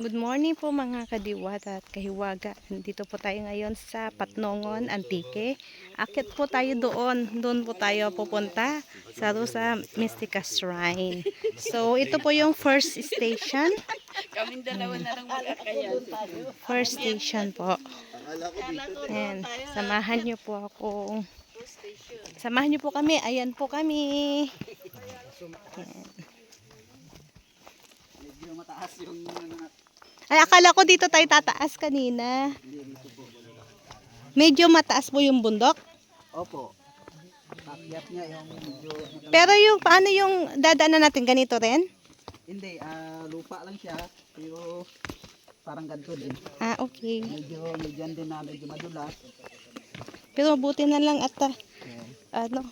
Good morning po mga kadiwata at kahiwaga. Nandito po tayo ngayon sa Patnongon, Antique. Akit po tayo doon. Doon po tayo pupunta sa Rosa Mystica Shrine. So, ito po yung first station. Kaming dalawa na lang mag-akayan. First station po. Ayan. Samahan niyo po ako. Samahan niyo po kami. Ayan po kami. Ayan. Medyo mataas yung Ay, akala ko dito tayo tataas kanina. Medyo mataas po yung bundok. Opo. Akyat niya yung medyo Pero yung paano yung dadaanan natin ganito rin? hindi, lupa lang siya. Pero parang ganito din. Ah, okay. Medyo din na medyo madulas. Pero mabuti na lang at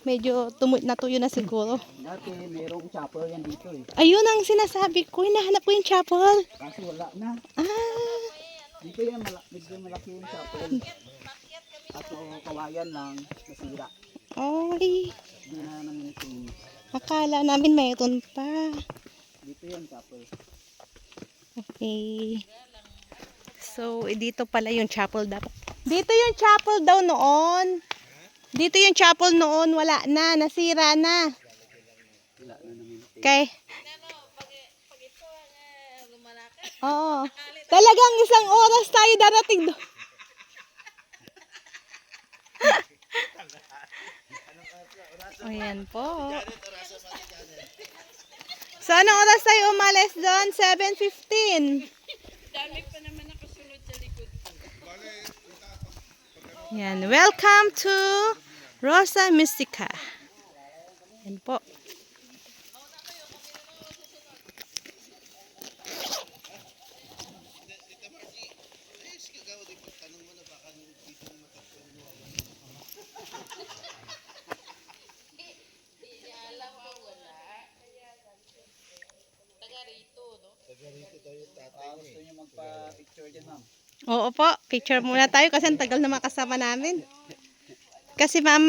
medyo natuyo na siguro. Dati mayroong chapel yan dito eh. Ayun ang sinasabi ko, hinahanap ko yung chapel. Kasi wala na. Ah, Dito yan, medyo malaki yung chapel. Kaso kawayan lang, nasira. ay. Hindi na namin ito. Akala namin mayroon pa. Dito yan chapel. Okay. So, dito pala yung chapel dapat. Dito yung chapel daw noon. Dito yung chapel noon, wala na, nasira na. Wala na namin. Okay. Oo. Talagang isang oras tayo darating doon. Ayan po. So, anong oras tayo umalis doon? 7:15. Dami pa naman nakasunod sa likod. Yan. Welcome to Rosa Mystica. Yan po. Gusto niyo magpa-picture dyan, ma'am? Oo po. Picture muna tayo kasi ang tagal na makasama namin. Kasi mama